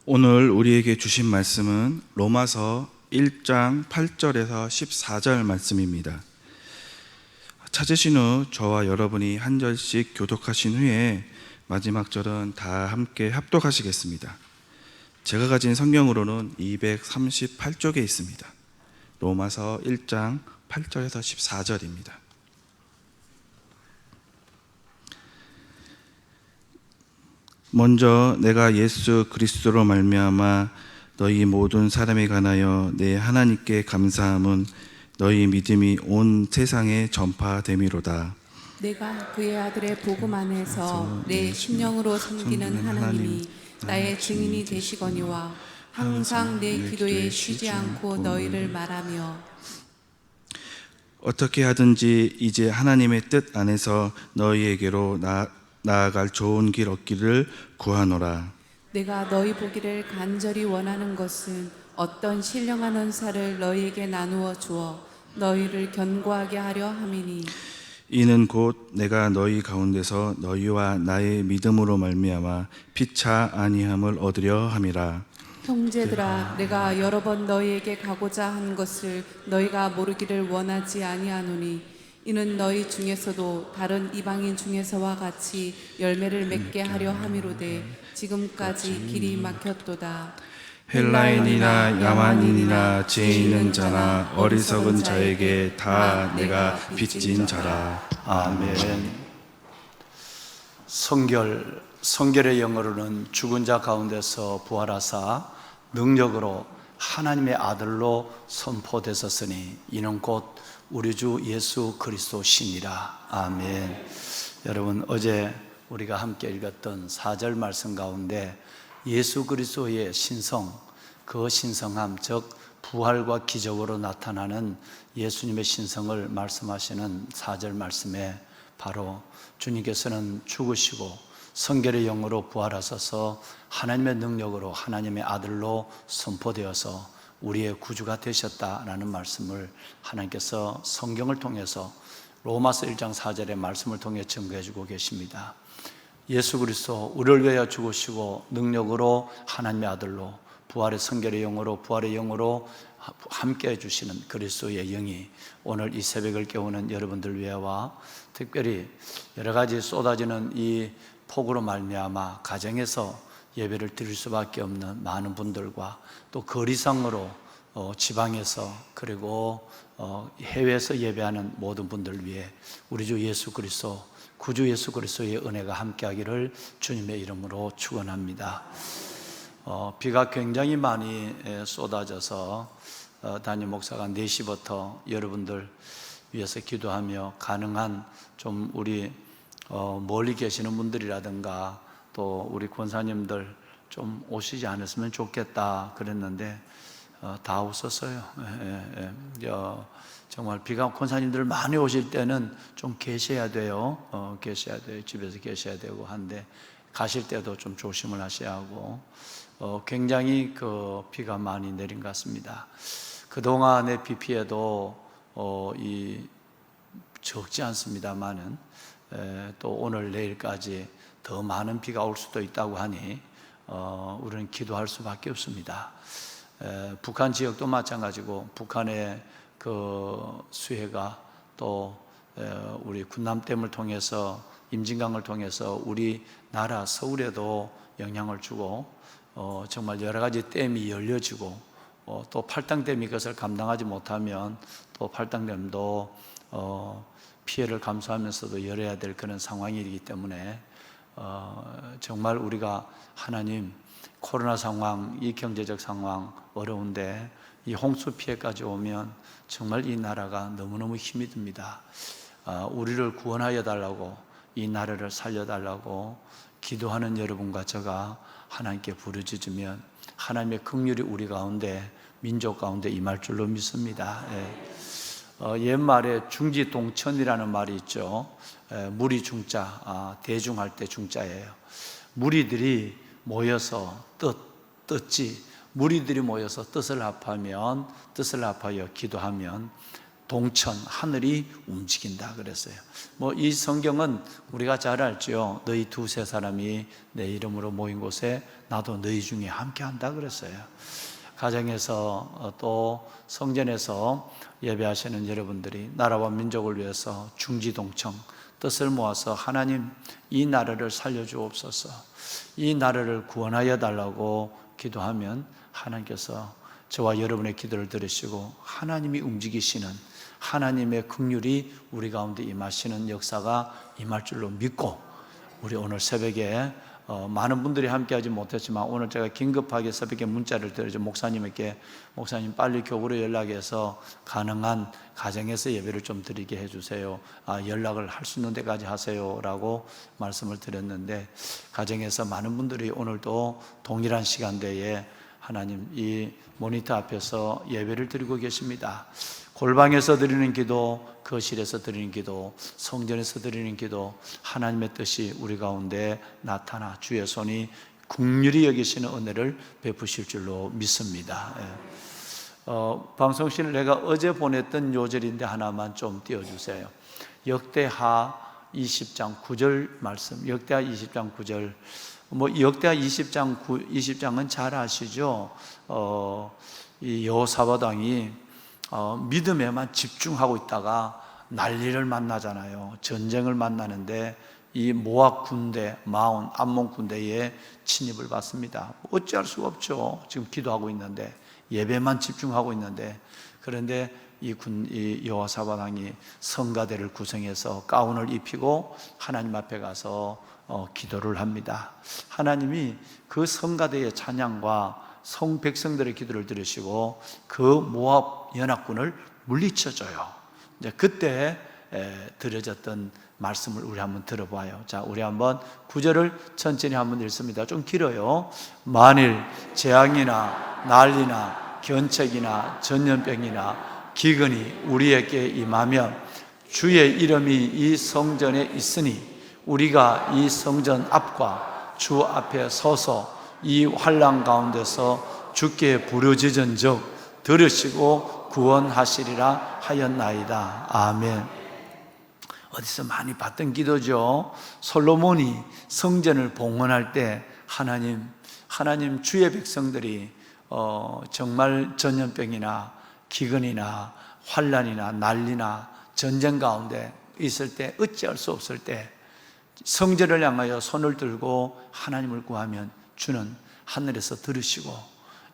오늘 우리에게 주신 말씀은 로마서 1장 8절에서 14절 말씀입니다. 찾으신 후 저와 여러분이 한 절씩 교독하신 후에 마지막 절은 다 함께 합독하시겠습니다. 제가 가진 성경으로는 238쪽에 있습니다. 로마서 1장 8절에서 14절입니다. 먼저 내가 예수 그리스도로 말미암아 너희 모든 사람에 관하여 내 하나님께 감사함은 너희 믿음이 온 세상에 전파됨이로다. 내가 그의 아들의 복음 안에서 내 심령으로 섬기는 하나님이 나의 증인이 되시거니와 항상 내 기도에 쉬지 않고 너희를 말하며 어떻게 하든지 이제 하나님의 뜻 안에서 너희에게로 나아갈 좋은 길 얻기를 구하노라. 내가 너희 보기를 간절히 원하는 것은 어떤 신령한 은사를 너희에게 나누어 주어 너희를 견고하게 하려 함이니 이는 곧 내가 너희 가운데서 너희와 나의 믿음으로 말미암아 피차 아니함을 얻으려 함이라. 형제들아, 내가 여러 번 너희에게 가고자 한 것을 너희가 모르기를 원하지 아니하노니 이는 너희 중에서도 다른 이방인 중에서와 같이 열매를 맺게 하려 함이로되 지금까지 길이 막혔도다. 헬라인이나 야만인이나 죄 있는 자나 어리석은 자에게 다 내가 빚진 자라. 아멘. 성결의 영어로는 죽은 자 가운데서 부활하사 능력으로 하나님의 아들로 선포되셨으니 이는 곧 우리 주 예수 그리스도시니라. 아멘. 여러분, 어제 우리가 함께 읽었던 4절 말씀 가운데 예수 그리스도의 신성, 그 신성함, 즉 부활과 기적으로 나타나는 예수님의 신성을 말씀하시는 4절 말씀에 바로 주님께서는 죽으시고 성결의 영으로 부활하셔서 하나님의 능력으로 하나님의 아들로 선포되어서 우리의 구주가 되셨다라는 말씀을 하나님께서 성경을 통해서 로마서 1장 4절의 말씀을 통해 증거해 주고 계십니다. 예수 그리스도 우리를 위하여 죽으시고 능력으로 하나님의 아들로 부활의 성결의 영으로 부활의 영으로 함께 해주시는 그리스도의 영이 오늘 이 새벽을 깨우는 여러분들 위해와 특별히 여러 가지 쏟아지는 이 폭우로 말미암아 가정에서 예배를 드릴 수밖에 없는 많은 분들과 또 거리상으로 지방에서 그리고 해외에서 예배하는 모든 분들을 위해 우리 주 예수 그리스도 구주 예수 그리스도의 은혜가 함께하기를 주님의 이름으로 축원합니다. 비가 굉장히 많이 쏟아져서 담임 목사가 4시부터 여러분들 위해서 기도하며 가능한 좀 우리 멀리 계시는 분들이라든가 또 우리 권사님들 좀 오시지 않았으면 좋겠다 그랬는데 다 없었어요. 정말 비가 권사님들 많이 오실 때는 좀 계셔야 돼요. 계셔야 돼요. 집에서 계셔야 되고 한데 가실 때도 좀 조심을 하셔야 하고 굉장히 그 비가 많이 내린 것 같습니다. 그동안의 비 피해도 적지 않습니다만은 또 오늘 내일까지 더 많은 비가 올 수도 있다고 하니 우리는 기도할 수밖에 없습니다. 북한 지역도 마찬가지고 북한의 그 수해가 또 우리 군남댐을 통해서 임진강을 통해서 우리나라 서울에도 영향을 주고 정말 여러 가지 댐이 열려지고 또 팔당댐이 그것을 감당하지 못하면 또 팔당댐도 피해를 감수하면서도 열어야 될 그런 상황이기 때문에 정말 우리가 하나님 코로나 상황, 이 경제적 상황 어려운데 이 홍수 피해까지 오면 정말 이 나라가 너무너무 힘이 듭니다. 우리를 구원하여 달라고 이 나라를 살려달라고 기도하는 여러분과 제가 하나님께 부르짖으면 하나님의 긍휼이 우리 가운데 민족 가운데 임할 줄로 믿습니다. 옛말에 중지동천이라는 말이 있죠. 무리 중자, 대중할 때 중자예요. 무리들이 모여서 뜻지 무리들이 모여서 뜻을 합하여 기도하면 동천, 하늘이 움직인다 그랬어요. 뭐 이 성경은 우리가 잘 알죠. 너희 두세 사람이 내 이름으로 모인 곳에 나도 너희 중에 함께 한다 그랬어요. 가정에서 또 성전에서 예배하시는 여러분들이 나라와 민족을 위해서 중지동청 뜻을 모아서 하나님 이 나라를 살려주옵소서, 이 나라를 구원하여 달라고 기도하면 하나님께서 저와 여러분의 기도를 들으시고 하나님이 움직이시는 하나님의 긍휼이 우리 가운데 임하시는 역사가 임할 줄로 믿고, 우리 오늘 새벽에 많은 분들이 함께하지 못했지만 오늘 제가 긴급하게 새벽에 문자를 드려서 목사님에게, 목사님 빨리 교구로 연락해서 가능한 가정에서 예배를 좀 드리게 해주세요, 연락을 할 수 있는 데까지 하세요 라고 말씀을 드렸는데, 가정에서 많은 분들이 오늘도 동일한 시간대에 하나님 이 모니터 앞에서 예배를 드리고 계십니다. 골방에서 드리는 기도, 거실에서 드리는 기도, 성전에서 드리는 기도, 하나님의 뜻이 우리 가운데 나타나 주의 손이 긍휼히 여기시는 은혜를 베푸실 줄로 믿습니다. 방송신을 내가 어제 보냈던 요절인데 하나만 좀 띄워주세요. 역대하 20장 9절 말씀. 역대하 20장 9절. 역대하 20장은 잘 아시죠? 이 여호사밧 왕이 믿음에만 집중하고 있다가 난리를 만나잖아요. 전쟁을 만나는데 이 모압 군대, 마온, 암몬 군대에 침입을 받습니다. 어찌할 수가 없죠. 지금 기도하고 있는데, 예배만 집중하고 있는데, 그런데 이 여호사밧 왕이 성가대를 구성해서 가운을 입히고 하나님 앞에 가서 기도를 합니다. 하나님이 그 성가대의 찬양과 성 백성들의 기도를 들으시고 그 모압 연합군을 물리쳐줘요. 이제 그때 드려졌던 말씀을 우리 한번 들어봐요. 자, 우리 한번 9절을 천천히 한번 읽습니다. 좀 길어요. 만일 재앙이나 난리나 견책이나 전염병이나 기근이 우리에게 임하면 주의 이름이 이 성전에 있으니 우리가 이 성전 앞과 주 앞에 서서 이 환난 가운데서 주께 부르짖은즉 들으시고 구원하시리라 하였나이다. 아멘. 어디서 많이 봤던 기도죠. 솔로몬이 성전을 봉헌할 때 하나님 주의 백성들이 정말 전염병이나 기근이나 환난이나 난리나 전쟁 가운데 있을 때, 어찌할 수 없을 때 성전을 향하여 손을 들고 하나님을 구하면 주는 하늘에서 들으시고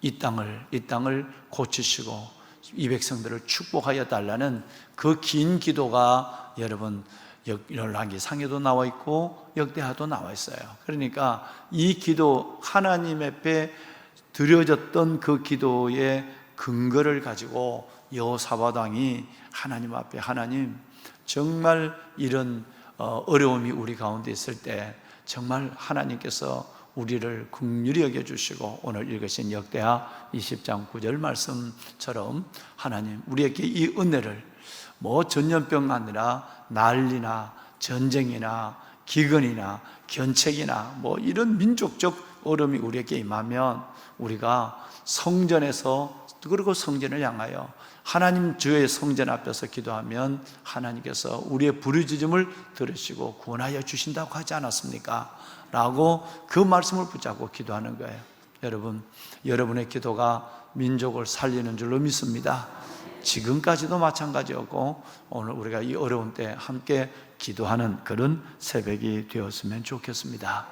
이 땅을 고치시고 이 백성들을 축복하여 달라는 그 긴 기도가 여러분 열왕기상에도 나와 있고 역대하도 나와 있어요. 그러니까 이 기도, 하나님 앞에 드려졌던 그 기도의 근거를 가지고 여호사밧 왕이 하나님 앞에, 하나님 정말 이런 어려움이 우리 가운데 있을 때 정말 하나님께서 우리를 긍휼히 여겨주시고 오늘 읽으신 역대하 20장 9절 말씀처럼 하나님 우리에게 이 은혜를 전염병 아니라 난리나 전쟁이나 기근이나 견책이나 이런 민족적 어려움이 우리에게 임하면 우리가 성전에서, 그리고 성전을 향하여 하나님 주의 성전 앞에서 기도하면 하나님께서 우리의 부르짖음을 들으시고 구원하여 주신다고 하지 않았습니까? 라고 그 말씀을 붙잡고 기도하는 거예요. 여러분, 여러분의 기도가 민족을 살리는 줄로 믿습니다. 지금까지도 마찬가지였고 오늘 우리가 이 어려운 때 함께 기도하는 그런 새벽이 되었으면 좋겠습니다.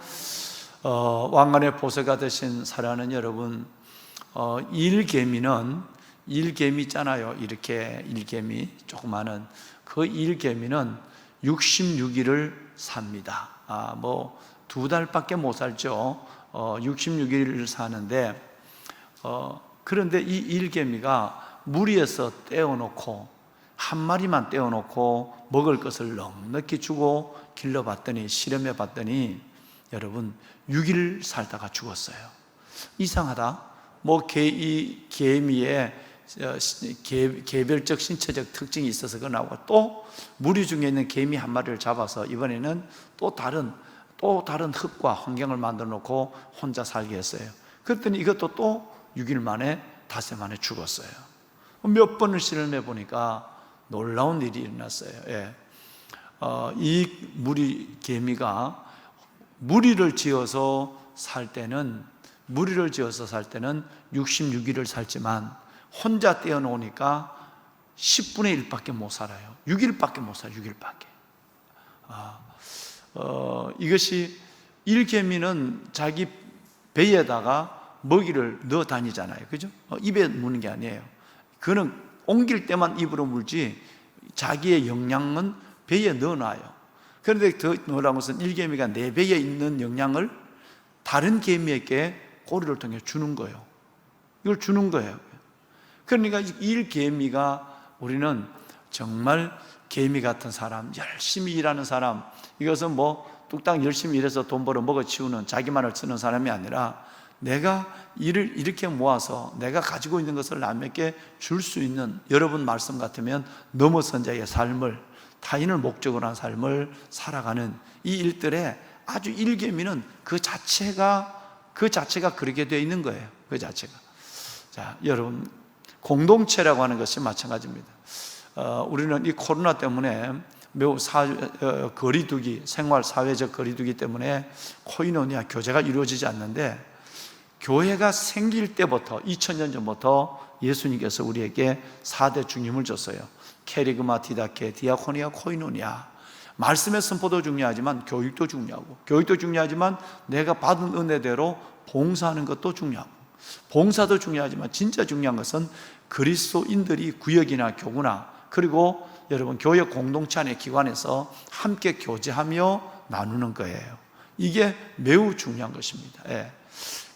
왕관의 보세가 되신 사랑하는 여러분, 일개미 있잖아요. 이렇게 일개미, 조그마한 그 일개미는 66일을 삽니다. 2달밖에 못 살죠. 66일을 사는데, 그런데 이 일개미가 무리에서 떼어놓고 한 마리만 떼어놓고 먹을 것을 넉넉히 주고 길러봤더니, 실험해봤더니 여러분 6일 살다가 죽었어요. 이상하다. 이 개미의 개별적 신체적 특징이 있어서 그러고, 또 무리 중에 있는 개미 한 마리를 잡아서 이번에는 또 다른 흙과 환경을 만들어 놓고 혼자 살게 했어요. 그랬더니 이것도 또 6일 만에, 닷새 만에 죽었어요. 몇 번을 실험해 보니까 놀라운 일이 일어났어요. 예. 이 무리개미가 무리를 지어서 살 때는 66일을 살지만 혼자 떼어놓으니까 10분의 1밖에 못 살아요. 6일밖에 못 살아요. 6일밖에. 이것이 일개미는 자기 배에다가 먹이를 넣어 다니잖아요. 그죠? 입에 무는 게 아니에요. 그는 옮길 때만 입으로 물지 자기의 영양은 배에 넣어놔요. 그런데 더 놀라운 것은 일개미가 내 배에 있는 영양을 다른 개미에게 꼬리를 통해 주는 거예요. 이걸 주는 거예요. 그러니까 일개미가, 우리는 정말 개미 같은 사람, 열심히 일하는 사람, 이것은 뚝딱 열심히 일해서 돈 벌어 먹어 치우는, 자기만을 쓰는 사람이 아니라 내가 일을 이렇게 모아서 내가 가지고 있는 것을 남에게 줄 수 있는, 여러분 말씀 같으면 넘어선 자의 삶을, 타인을 목적으로 한 삶을 살아가는 이 일들에 아주 일개미는 그 자체가 그렇게 되어 있는 거예요. 그 자체가. 자, 여러분, 공동체라고 하는 것이 마찬가지입니다. 우리는 이 코로나 때문에 매우 거리두기, 생활 사회적 거리두기 때문에 코이노니아, 교제가 이루어지지 않는데, 교회가 생길 때부터 2000년 전부터 예수님께서 우리에게 4대 중임을 줬어요. 케리그마, 디다케, 디아코니아, 코이노니아. 말씀의 선포도 중요하지만 교육도 중요하고, 교육도 중요하지만 내가 받은 은혜대로 봉사하는 것도 중요하고, 봉사도 중요하지만 진짜 중요한 것은 그리스도인들이 구역이나 교구나, 그리고 여러분 교회 공동체 안의 기관에서 함께 교제하며 나누는 거예요. 이게 매우 중요한 것입니다. 예.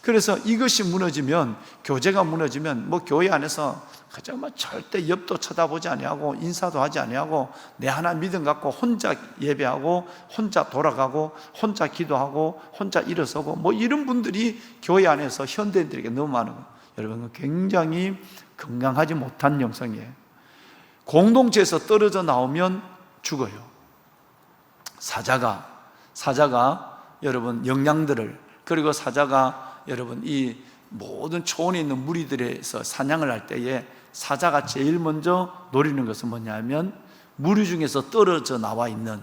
그래서 이것이 무너지면, 교제가 무너지면 교회 안에서 그저 절대 옆도 쳐다보지 아니하고 인사도 하지 아니하고 내 하나 믿음 갖고 혼자 예배하고 혼자 돌아가고 혼자 기도하고 혼자 일어서고 이런 분들이 교회 안에서 현대인들에게 너무 많은 거예요. 여러분, 굉장히 건강하지 못한 영성이에요. 공동체에서 떨어져 나오면 죽어요. 사자가 여러분 영양들을, 그리고 사자가 여러분 이 모든 초원에 있는 무리들에서 사냥을 할 때에 사자가 제일 먼저 노리는 것은 뭐냐면, 무리 중에서 떨어져 나와 있는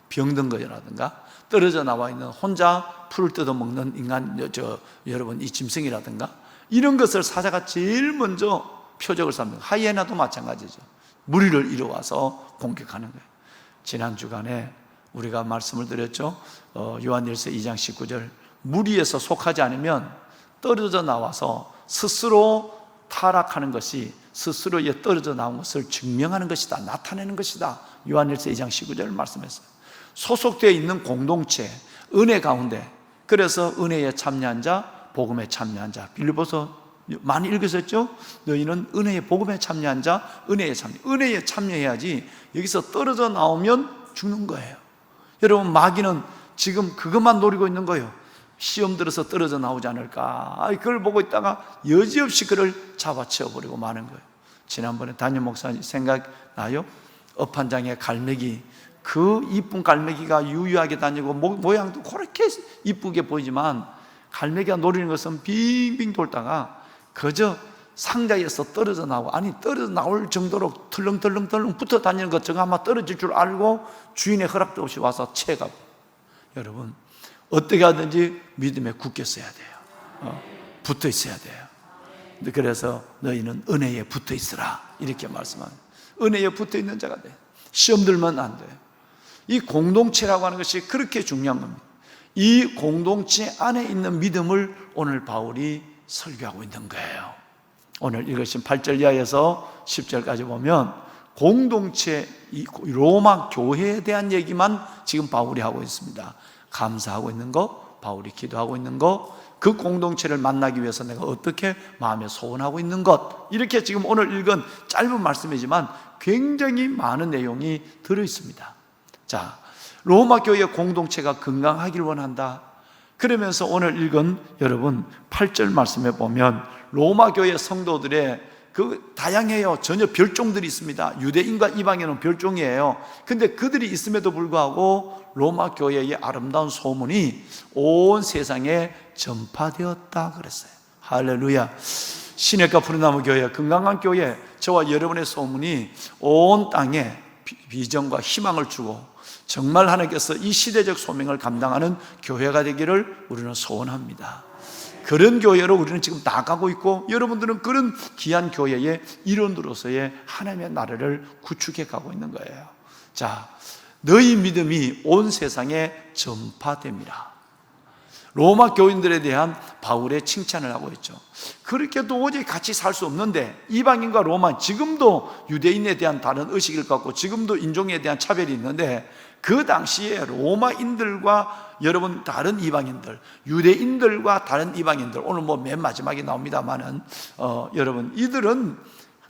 병든 거라든가, 떨어져 나와 있는 혼자 풀을 뜯어먹는 인간, 여러분 이 짐승이라든가, 이런 것을 사자가 제일 먼저 표적을 삼는. 하이에나도 마찬가지죠. 무리를 이뤄와서 공격하는 거예요. 지난 주간에 우리가 말씀을 드렸죠. 요한일서 2장 19절, 무리에서 속하지 않으면 떨어져 나와서 스스로 타락하는 것이, 스스로에 떨어져 나온 것을 증명하는 것이다, 나타내는 것이다. 요한일서 2장 19절 말씀했어요. 소속되어 있는 공동체, 은혜 가운데, 그래서 은혜에 참여한 자, 복음에 참여한 자, 빌립보서 많이 읽으셨죠? 너희는 은혜의 복음에 참여한 자, 은혜에 참여해야지. 여기서 떨어져 나오면 죽는 거예요. 여러분, 마귀는 지금 그것만 노리고 있는 거예요. 시험 들어서 떨어져 나오지 않을까, 그걸 보고 있다가 여지없이 그를 잡아채워버리고 마는 거예요. 지난번에 담임 목사님 생각나요? 업한장에 갈매기, 그 이쁜 갈매기가 유유하게 다니고 모양도 그렇게 이쁘게 보이지만, 갈매기가 노리는 것은 빙빙 돌다가 그저 상자에서 떨어져 나오고, 떨어져 나올 정도로 털렁털렁 붙어 다니는 것, 저거 아마 떨어질 줄 알고 주인의 허락도 없이 와서 채가고. 여러분, 어떻게 하든지 믿음에 굳게 써야 돼요. 붙어 있어야 돼요. 그래서 너희는 은혜에 붙어 있으라, 이렇게 말씀합니다. 은혜에 붙어 있는 자가 돼. 시험 들면 안 돼요. 이 공동체라고 하는 것이 그렇게 중요한 겁니다. 이 공동체 안에 있는 믿음을 오늘 바울이 설교하고 있는 거예요. 오늘 읽으신 8절 이하에서 10절까지 보면 공동체, 로마 교회에 대한 얘기만 지금 바울이 하고 있습니다. 감사하고 있는 거, 바울이 기도하고 있는 거, 그 공동체를 만나기 위해서 내가 어떻게 마음에 소원하고 있는 것, 이렇게 지금 오늘 읽은 짧은 말씀이지만 굉장히 많은 내용이 들어있습니다. 자, 로마 교회의 공동체가 건강하길 원한다. 그러면서 오늘 읽은 여러분 8절 말씀에 보면 로마 교회 성도들의 다양해요. 전혀 별종들이 있습니다. 유대인과 이방인은 별종이에요. 근데 그들이 있음에도 불구하고 로마 교회의 아름다운 소문이 온 세상에 전파되었다 그랬어요. 할렐루야. 시냇가 푸른나무 교회, 건강한 교회, 저와 여러분의 소문이 온 땅에 비전과 희망을 주고 정말 하나님께서 이 시대적 소명을 감당하는 교회가 되기를 우리는 소원합니다. 그런 교회로 우리는 지금 나가고 있고, 여러분들은 그런 귀한 교회의 일원으로서의 하나님의 나라를 구축해 가고 있는 거예요. 자, 너희 믿음이 온 세상에 전파됩니다. 로마 교인들에 대한 바울의 칭찬을 하고 있죠. 그렇게 도저히 같이 살 수 없는데, 이방인과 로마, 지금도 유대인에 대한 다른 의식을 갖고 지금도 인종에 대한 차별이 있는데, 그 당시에 로마인들과 여러분 다른 이방인들, 유대인들과 다른 이방인들, 오늘 뭐 맨 마지막에 나옵니다만은 여러분 이들은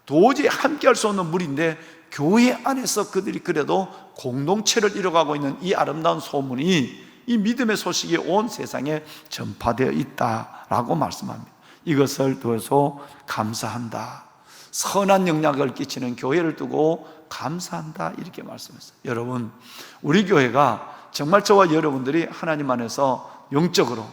도저히 함께할 수 없는 무리인데, 교회 안에서 그들이 그래도 공동체를 이뤄가고 있는 이 아름다운 소문이, 이 믿음의 소식이 온 세상에 전파되어 있다라고 말씀합니다. 이것을 두어서 감사한다. 선한 영향을 끼치는 교회를 두고 감사한다, 이렇게 말씀했어요. 여러분, 우리 교회가 정말 저와 여러분들이 하나님 안에서 영적으로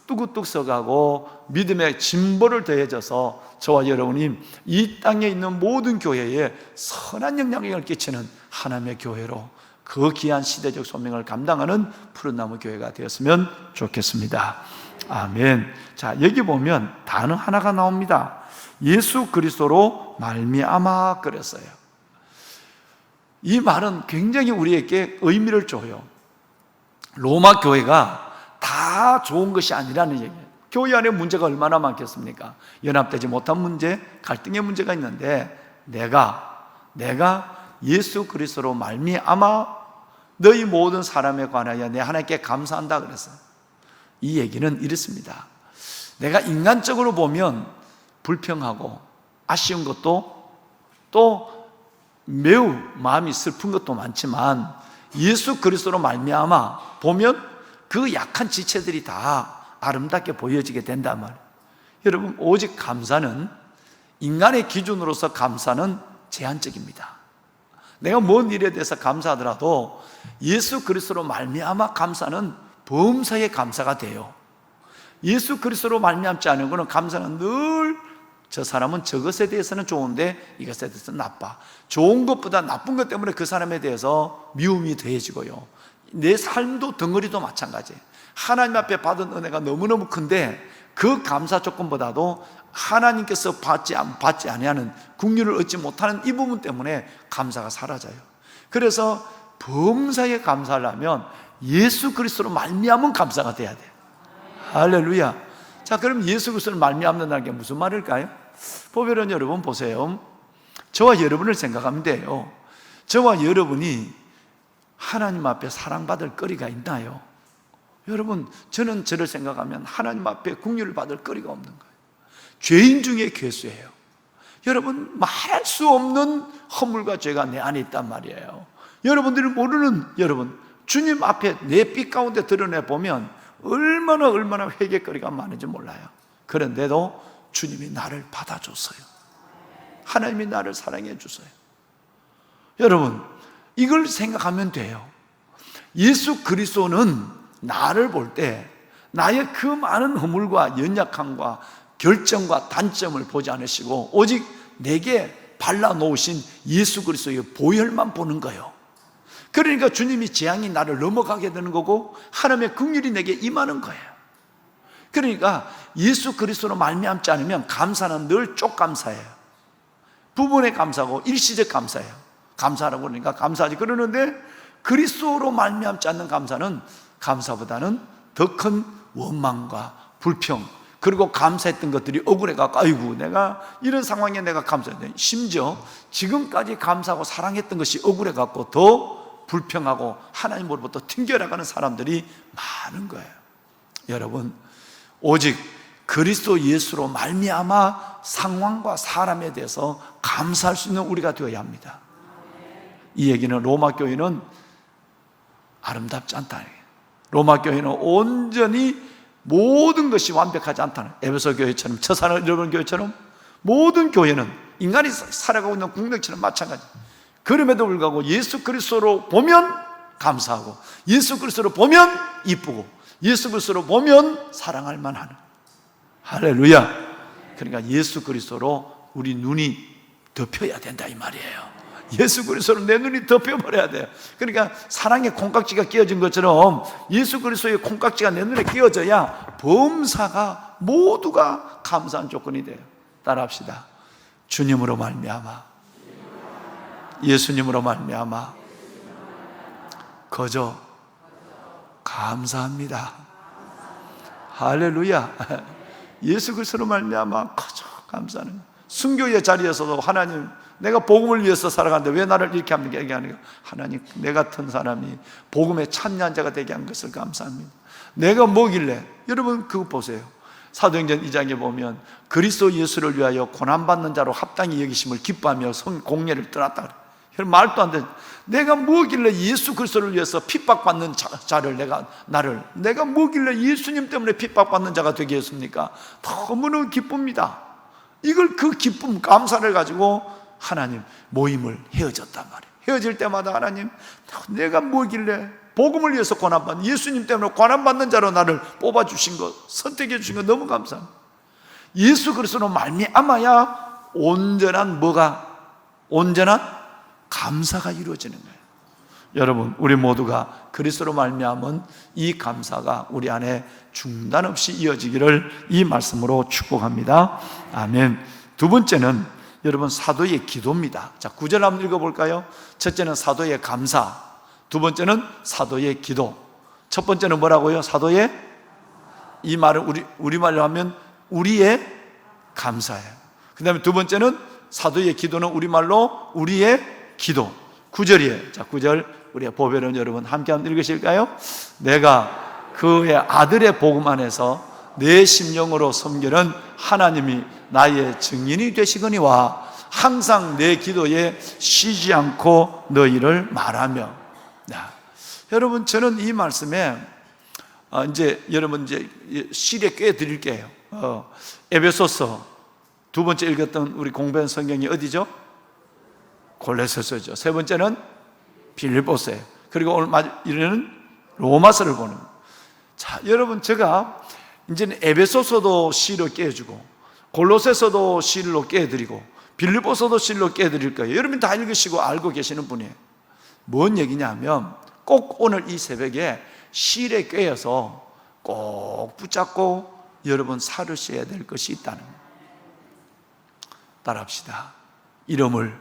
뚝뚝 서가고 믿음의 진보를 더해져서 저와 여러분이 이 땅에 있는 모든 교회에 선한 영향력을 끼치는 하나님의 교회로, 그 귀한 시대적 소명을 감당하는 푸른나무 교회가 되었으면 좋겠습니다. 아멘. 자, 여기 보면 단어 하나가 나옵니다. 예수 그리스도로 말미암아 그랬어요. 이 말은 굉장히 우리에게 의미를 줘요. 로마 교회가 다 좋은 것이 아니라는 얘기예요. 교회 안에 문제가 얼마나 많겠습니까? 연합되지 못한 문제, 갈등의 문제가 있는데, 내가 예수 그리스도로 말미암아 너희 모든 사람에 관하여 내 하나님께 감사한다 그랬어요. 이 얘기는 이렇습니다. 내가 인간적으로 보면 불평하고 아쉬운 것도, 또 매우 마음이 슬픈 것도 많지만, 예수 그리스도로 말미암아 보면 그 약한 지체들이 다 아름답게 보여지게 된단 말이에요. 여러분, 오직 감사는, 인간의 기준으로서 감사는 제한적입니다. 내가 뭔 일에 대해서 감사하더라도 예수 그리스도로 말미암아 감사는 범사의 감사가 돼요. 예수 그리스도로 말미암지 않은 것은, 감사는 늘 저 사람은 저것에 대해서는 좋은데 이것에 대해서는 나빠, 좋은 것보다 나쁜 것 때문에 그 사람에 대해서 미움이 더해지고요. 내 삶도 덩어리도 마찬가지예요. 하나님 앞에 받은 은혜가 너무너무 큰데 그 감사 조건보다도 하나님께서 받지 아니하는, 긍휼을 얻지 못하는 이 부분 때문에 감사가 사라져요. 그래서 범사에 감사하려면 예수 그리스도로 말미암은 감사가 돼야 돼요. 할렐루야. 자, 그럼 예수 그리스도를 말미암는다는 게 무슨 말일까요? 보배론 여러분 보세요. 저와 여러분을 생각하면 돼요. 저와 여러분이 하나님 앞에 사랑받을 거리가 있나요? 여러분, 저는 저를 생각하면 하나님 앞에 긍휼을 받을 거리가 없는 거예요. 죄인 중에 괴수예요. 여러분, 말할 수 없는 허물과 죄가 내 안에 있단 말이에요. 여러분들이 모르는, 여러분, 주님 앞에 내 빛 가운데 드러내보면 얼마나 회개거리가 많은지 몰라요. 그런데도 주님이 나를 받아줬어요. 하나님이 나를 사랑해 주세요. 여러분, 이걸 생각하면 돼요. 예수 그리스도는 나를 볼 때 나의 그 많은 허물과 연약함과 결정과 단점을 보지 않으시고 오직 내게 발라놓으신 예수 그리스도의 보혈만 보는 거예요. 그러니까 주님이 재앙이 나를 넘어가게 되는 거고 하나님의 긍휼이 내게 임하는 거예요. 그러니까 예수 그리스도로 말미암지 않으면 감사는 늘 쪽감사예요. 부분의 감사고 일시적 감사예요. 감사하라고 그러니까 감사하지. 그러는데 그리스도로 말미암지 않는 감사는 감사보다는 더 큰 원망과 불평, 그리고 감사했던 것들이 억울해갖고 아이고 내가 이런 상황에 내가 감사했네. 심지어 지금까지 감사하고 사랑했던 것이 억울해갖고 더 불평하고 하나님으로부터 튕겨나가는 사람들이 많은 거예요. 여러분, 오직 그리스도 예수로 말미암아 상황과 사람에 대해서 감사할 수 있는 우리가 되어야 합니다. 이 얘기는 로마 교회는 아름답지 않다는 거예요. 로마 교회는 온전히 모든 것이 완벽하지 않다는, 에베소 교회처럼, 처사를 잃어버린 교회처럼 모든 교회는 인간이 살아가고 있는 공동체는 마찬가지. 그럼에도 불구하고 예수 그리스도로 보면 감사하고 예수 그리스도로 보면 이쁘고 예수 그리스도로 보면 사랑할 만하는, 할렐루야. 그러니까 예수 그리스도로 우리 눈이 덮여야 된다 이 말이에요. 예수 그리스도로 내 눈이 덮여버려야 돼요. 그러니까 사랑의 콩깍지가 끼워진 것처럼 예수 그리스도의 콩깍지가 내 눈에 끼워져야 범사가 모두가 감사한 조건이 돼요. 따라합시다. 주님으로 말미암아, 예수님으로 말미암아 거저 감사합니다. 할렐루야. 예수 그리스도로 말미암아 거저 감사하는 거예요. 순교의 자리에서도 하나님, 내가 복음을 위해서 살아가는데 왜 나를 이렇게 얘기하는가? 하나님, 내 같은 사람이 복음의 참여한 자가 되게 한 것을 감사합니다. 내가 뭐길래, 여러분 그거 보세요. 사도행전 2장에 보면 그리스도 예수를 위하여 고난받는 자로 합당히 여기심을 기뻐하며 공예를 떠났다 그래요. 말도 안 돼. 내가 뭐길래 예수 그리스도를 위해서 핍박받는 자를 내가 뭐길래 예수님 때문에 핍박받는 자가 되게 했습니까? 너무너무 기쁩니다. 이걸 그 기쁨, 감사를 가지고 하나님 모임을 헤어졌단 말이에요. 헤어질 때마다 하나님, 내가 뭐길래 복음을 위해서 고난받는, 예수님 때문에 고난받는 자로 나를 뽑아주신 것, 선택해 주신 것 너무 감사합니다. 예수 그리스도로 말미암아야 온전한 감사가 이루어지는 거예요. 여러분, 우리 모두가 그리스도로 말미암은 이 감사가 우리 안에 중단 없이 이어지기를 이 말씀으로 축복합니다. 아멘. 두 번째는 여러분 사도의 기도입니다. 자, 9절 한번 읽어볼까요? 첫째는 사도의 감사, 두 번째는 사도의 기도. 첫 번째는 뭐라고요? 사도의, 이 말을 우리말로 하면 우리의 감사예요. 그 다음에 두 번째는 사도의 기도는 우리말로 우리의 기도. 9절이에요. 자, 9절 우리 보배론 여러분 함께 한번 읽으실까요? 내가 그의 아들의 복음 안에서 내 심령으로 섬기는 하나님이 나의 증인이 되시거니와 항상 내 기도에 쉬지 않고 너희를 말하며. 여러분, 저는 이 말씀에 여러분 실에 꽤 드릴게요. 에베소서 두 번째 읽었던 우리 공부한 성경이 어디죠? 골로새서죠. 세 번째는 빌립보서예요. 그리고 오늘 이제는 로마서를 보는 거예요. 자, 여러분, 제가 이제는 에베소서도 시로 깨주고 골로새서도 시로 깨드리고 빌립보서도 시로 깨드릴 거예요. 여러분 다 읽으시고 알고 계시는 분이에요. 뭔 얘기냐면 꼭 오늘 이 새벽에 실에 꿰어서 꼭 붙잡고 여러분 살으셔야 될 것이 있다는 거예요. 따라합시다. 이름을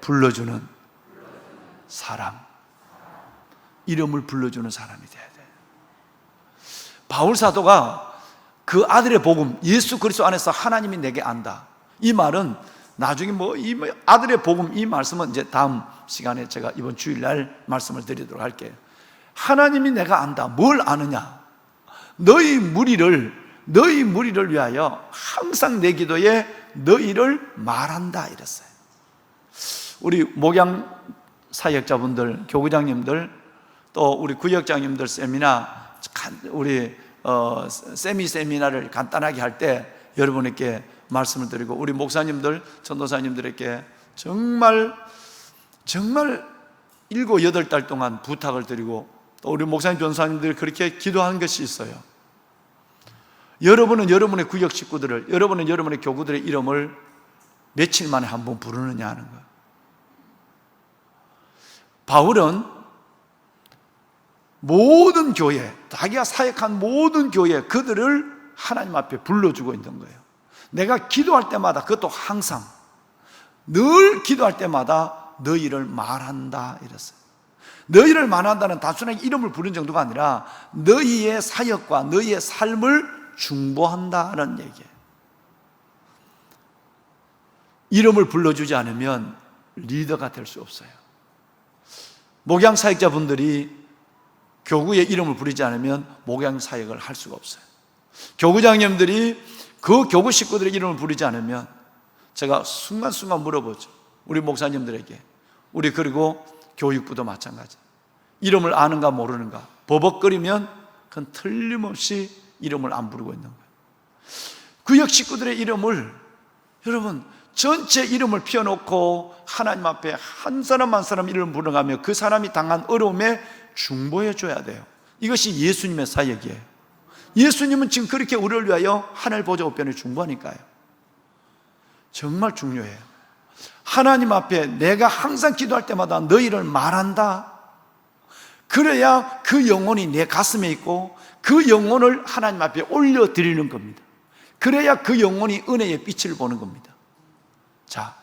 불러주는 사람, 이름을 불러주는 사람이 돼야 돼요. 바울 사도가 그 아들의 복음, 예수 그리스도 안에서 하나님이 내게 안다, 이 말은 나중에 이 아들의 복음, 이 말씀은 이제 다음 시간에 제가 이번 주일날 말씀을 드리도록 할게요. 하나님이 내가 안다. 뭘 아느냐? 너희 무리를 위하여 항상 내 기도에 너희를 말한다 이랬어요. 우리 목양 사역자분들, 교구장님들, 또 우리 구역장님들 세미나, 우리 세미나를 간단하게 할 때 여러분에게 말씀을 드리고, 우리 목사님들, 전도사님들에게 정말 7, 8달 동안 부탁을 드리고, 또 우리 목사님, 전도사님들이 그렇게 기도한 것이 있어요. 여러분은 여러분의 구역 식구들을, 여러분은 여러분의 교구들의 이름을 며칠 만에 한 번 부르느냐 하는 거예요. 바울은 모든 교회, 자기가 사역한 모든 교회, 그들을 하나님 앞에 불러주고 있는 거예요. 내가 기도할 때마다, 그것도 항상 늘 기도할 때마다 너희를 말한다 이랬어요. 너희를 말한다는 단순하게 이름을 부르는 정도가 아니라 너희의 사역과 너희의 삶을 중보한다는 얘기예요. 이름을 불러주지 않으면 리더가 될 수 없어요. 목양 사역자분들이 교구의 이름을 부르지 않으면 목양 사역을 할 수가 없어요. 교구장님들이 그 교구 식구들의 이름을 부르지 않으면, 제가 순간순간 물어보죠. 우리 목사님들에게, 우리 그리고 교육부도 마찬가지. 이름을 아는가 모르는가 버벅거리면 그건 틀림없이 이름을 안 부르고 있는 거예요. 구역 식구들의 이름을, 여러분 전체 이름을 피워놓고 하나님 앞에 한 사람 한 사람 이름을 부르가며 그 사람이 당한 어려움에 중보해 줘야 돼요. 이것이 예수님의 사역이에요. 예수님은 지금 그렇게 우리를 위하여 하늘 보좌 우편에 중보하니까요. 정말 중요해요. 하나님 앞에 내가 항상 기도할 때마다 너희를 말한다. 그래야 그 영혼이 내 가슴에 있고 그 영혼을 하나님 앞에 올려드리는 겁니다. 그래야 그 영혼이 은혜의 빛을 보는 겁니다. 자,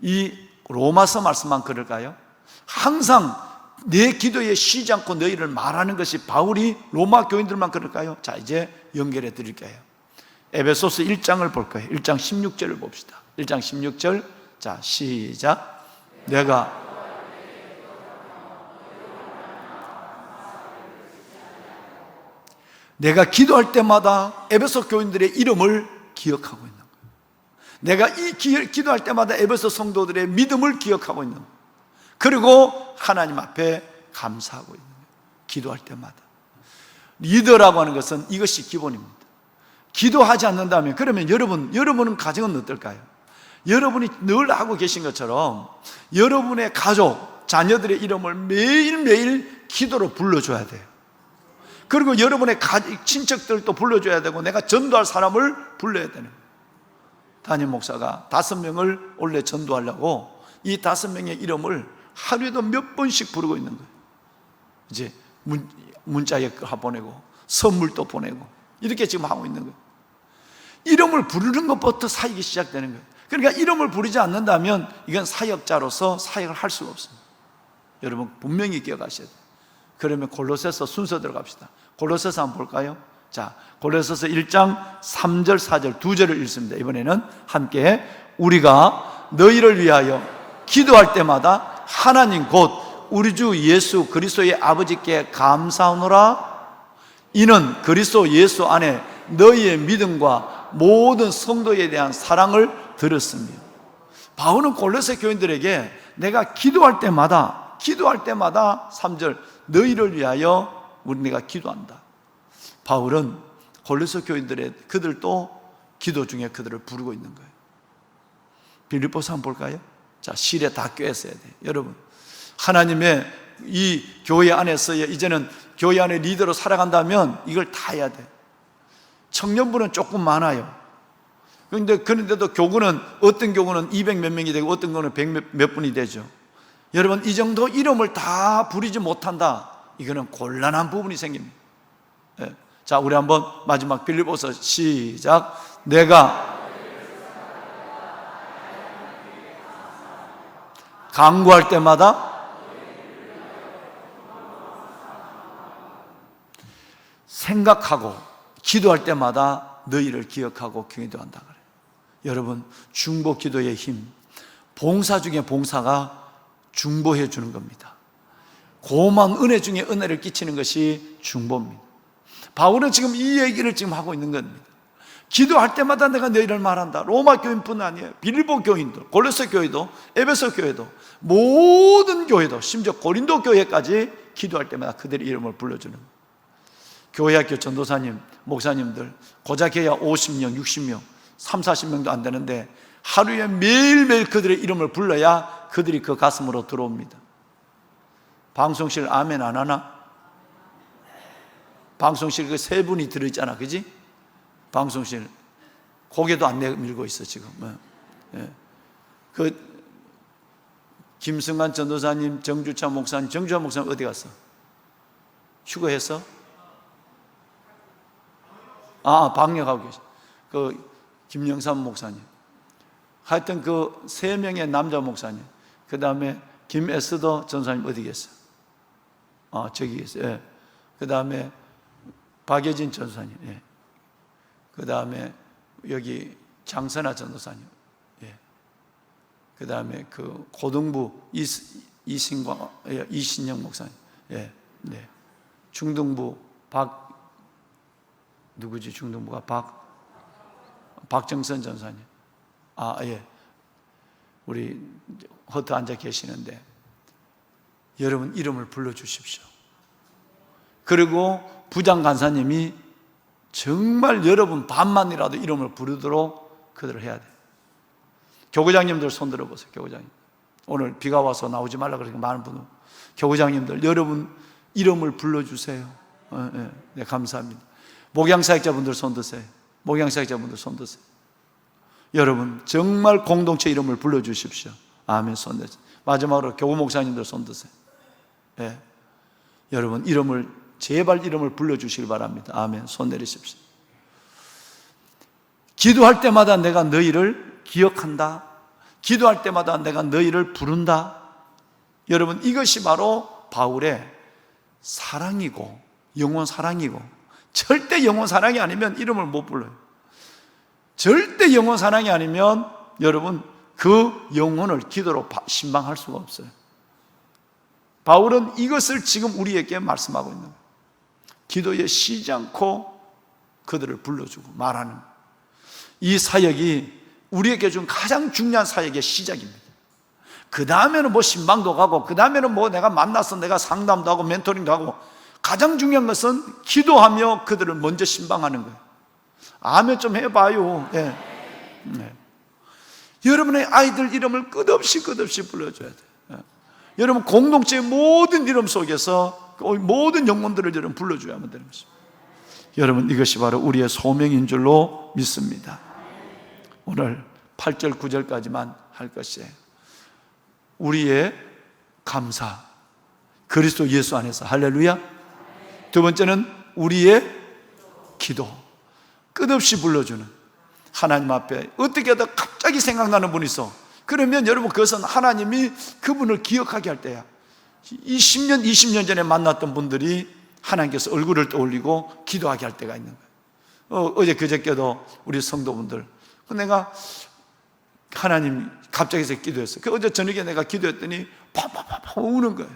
이 로마서 말씀만 그럴까요? 항상 내 기도에 쉬지 않고 너희를 말하는 것이 바울이 로마 교인들만 그럴까요? 자, 이제 연결해 드릴게요. 에베소서 1장을 볼 거예요. 1장 16절을 봅시다. 1장 16절. 자, 시작. 내가 기도할 때마다 에베소 교인들의 이름을 기억하고 있는 거예요. 내가 기도할 때마다 에베소 성도들의 믿음을 기억하고 있는 거예요. 그리고 하나님 앞에 감사하고 있는 거예요. 기도할 때마다. 리더라고 하는 것은 이것이 기본입니다. 기도하지 않는다면, 그러면 여러분은 가정은 어떨까요? 여러분이 늘 하고 계신 것처럼 여러분의 가족, 자녀들의 이름을 매일매일 기도로 불러줘야 돼요. 그리고 여러분의 친척들도 불러줘야 되고 내가 전도할 사람을 불러야 되는 거예요. 담임 목사가 5명을 원래 전도하려고 이 5명의 이름을 하루에도 몇 번씩 부르고 있는 거예요. 이제 문자에 보내고 선물도 보내고 이렇게 지금 하고 있는 거예요. 이름을 부르는 것부터 사역이 시작되는 거예요. 그러니까 이름을 부르지 않는다면 이건 사역자로서 사역을 할 수가 없습니다. 여러분 분명히 기억하셔야 돼요. 그러면 골로새서 순서 들어갑시다. 골로새서 한번 볼까요? 자, 골로새서 1장 3절 4절 두 절을 읽습니다. 이번에는 함께 우리가 너희를 위하여 기도할 때마다 하나님 곧 우리 주 예수 그리스도의 아버지께 감사하노라. 이는 그리스도 예수 안에 너희의 믿음과 모든 성도에 대한 사랑을 들었습니다. 바울은 골로새 교인들에게 내가 기도할 때마다 3절 너희를 위하여 내가 기도한다. 바울은 골로새 교인들의 그들도 기도 중에 그들을 부르고 있는 거예요. 빌립보서 한번 볼까요? 자, 실에 다 꿰었어야 돼요. 여러분, 하나님의 이 교회 안에서의 이제는 교회 안에 리더로 살아간다면 이걸 다 해야 돼. 청년부는 조금 많아요. 그런데도 교구는 어떤 교구는 200 몇 명이 되고 어떤 교구는 100 몇 분이 되죠. 여러분, 이 정도 이름을 다 부리지 못한다. 이거는 곤란한 부분이 생깁니다. 네. 자, 우리 한번 마지막 빌립보서 시작. 내가 간구할 때마다 생각하고 기도할 때마다 너희를 기억하고 기도한다 그래요. 여러분, 중보 기도의 힘, 봉사 중에 봉사가 중보해 주는 겁니다. 고마운 은혜 중에 은혜를 끼치는 것이 중보입니다. 바울은 지금 이 얘기를 지금 하고 있는 겁니다. 기도할 때마다 내가 너희를 말한다. 로마 교인뿐 아니에요. 빌립보 교인도, 골로새 교회도, 에베소 교회도, 모든 교회도, 심지어 고린도 교회까지 기도할 때마다 그들의 이름을 불러주는 거예요. 교회학교 전도사님, 목사님들 고작 해야 50명, 60명, 30, 40명도 안 되는데 하루에 매일매일 그들의 이름을 불러야 그들이 그 가슴으로 들어옵니다. 방송실 아멘 안 하나? 방송실 그 세 분이 들어있잖아, 그지? 방송실 고개도 안 내밀고 있어 지금. 그 김승관 전도사님, 정주찬 목사님 어디 갔어? 휴거했어? 방역하고 계셔. 그 김영삼 목사님, 하여튼 그 세 명의 남자 목사님, 그 다음에 김에스더 전사님 어디 계세요? 저기 계세요. 예. 그 다음에 박예진 전사님, 예. 그 다음에 여기 장선아 전도사님, 예. 그 다음에 그 고등부 이신영 목사님, 예. 네. 중등부 누구지? 중등부가 박정선 전사님. 예. 우리 허트 앉아 계시는데 여러분 이름을 불러주십시오. 그리고 부장 간사님이 정말 여러분 반만이라도 이름을 부르도록 그들을 해야 돼요. 교구장님들 손 들어보세요. 교구장님, 오늘 비가 와서 나오지 말라 그러니까 많은 분은 교구장님들 여러분 이름을 불러주세요. 네, 감사합니다. 목양사역자분들 손 드세요. 목양사역자분들 손 드세요. 여러분 정말 공동체 이름을 불러주십시오. 아멘. 손 드세요. 마지막으로 교구 목사님들 손 드세요. 예. 여러분 이름을 제발 이름을 불러주시길 바랍니다. 아멘. 손 내리십시오. 기도할 때마다 내가 너희를 기억한다. 기도할 때마다 내가 너희를 부른다. 여러분 이것이 바로 바울의 사랑이고 영원 사랑이고, 절대 영원 사랑이 아니면 이름을 못 불러요. 절대 영원 사랑이 아니면 여러분 그 영혼을 기도로 신방할 수가 없어요. 바울은 이것을 지금 우리에게 말씀하고 있는 거예요. 기도에 쉬지 않고 그들을 불러주고 말하는 이 사역이 우리에게 준 가장 중요한 사역의 시작입니다. 그 다음에는 뭐 신방도 가고, 그 다음에는 뭐 내가 만나서 내가 상담도 하고 멘토링도 하고, 가장 중요한 것은 기도하며 그들을 먼저 신방하는 거예요. 아멘 좀 해봐요. 네. 네. 여러분의 아이들 이름을 끝없이 불러줘야 돼요. 네. 여러분 공동체의 모든 이름 속에서 모든 영혼들을 여러분 불러줘야만 되는 것입니다. 여러분 이것이 바로 우리의 소명인 줄로 믿습니다. 오늘 8절 9절까지만 할 것이에요. 우리의 감사, 그리스도 예수 안에서. 할렐루야. 두 번째는 우리의 기도, 끝없이 불러주는 하나님 앞에 어떻게 하다 갑자기 생각나는 분이 있어. 그러면 여러분 그것은 하나님이 그분을 기억하게 할 때야. 이 10년 20년 전에 만났던 분들이 하나님께서 얼굴을 떠올리고 기도하게 할 때가 있는 거예요. 어제 그저께도 우리 성도분들, 내가 하나님 갑자기 기도했어요. 어제 저녁에 내가 기도했더니 팍팍팍 우는 거예요.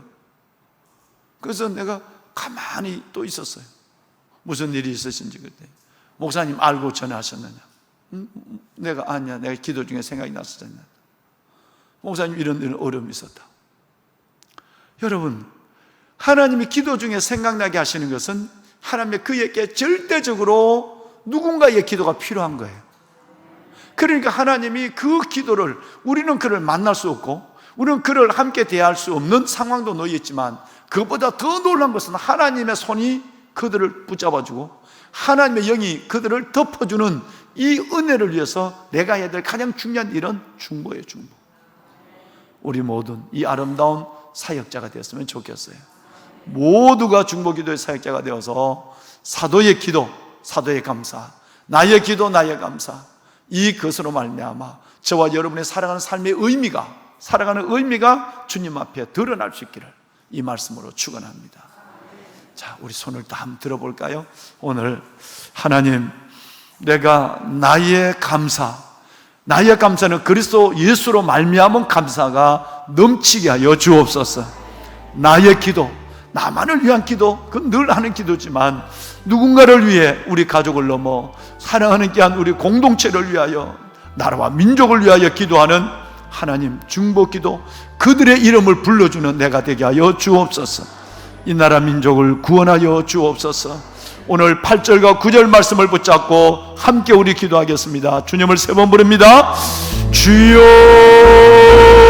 그래서 내가 가만히 또 있었어요. 무슨 일이 있으신지. 그때 목사님 알고 전화하셨느냐? 내가 아니야, 내가 기도 중에 생각이 났었잖아. 목사님 이런 어려움이 있었다. 여러분 하나님이 기도 중에 생각나게 하시는 것은 하나님의 그에게 절대적으로 누군가의 기도가 필요한 거예요. 그러니까 하나님이 그 기도를, 우리는 그를 만날 수 없고 우리는 그를 함께 대할 수 없는 상황도 놓여 있지만, 그것보다 더 놀라운 것은 하나님의 손이 그들을 붙잡아주고 하나님의 영이 그들을 덮어주는 이 은혜를 위해서 내가 해야 될 가장 중요한 일은 중보예요. 중보. 우리 모든 이 아름다운 사역자가 되었으면 좋겠어요. 모두가 중보기도의 사역자가 되어서 사도의 기도, 사도의 감사, 나의 기도, 나의 감사, 이것으로 말미암아 저와 여러분의 살아가는 삶의 의미가, 살아가는 의미가 주님 앞에 드러날 수 있기를 이 말씀으로 축원합니다. 자, 우리 손을 다 한번 들어볼까요? 오늘 하나님, 내가 나의 감사는 그리스도 예수로 말미암은 감사가 넘치게 하여 주옵소서. 나의 기도, 나만을 위한 기도, 그건 늘 하는 기도지만 누군가를 위해, 우리 가족을 넘어 사랑하는 귀한 우리 공동체를 위하여, 나라와 민족을 위하여 기도하는 하나님 중보기도, 그들의 이름을 불러주는 내가 되게 하여 주옵소서. 이 나라 민족을 구원하여 주옵소서. 오늘 8절과 9절 말씀을 붙잡고 함께 우리 기도하겠습니다. 주님을 세 번 부릅니다. 주여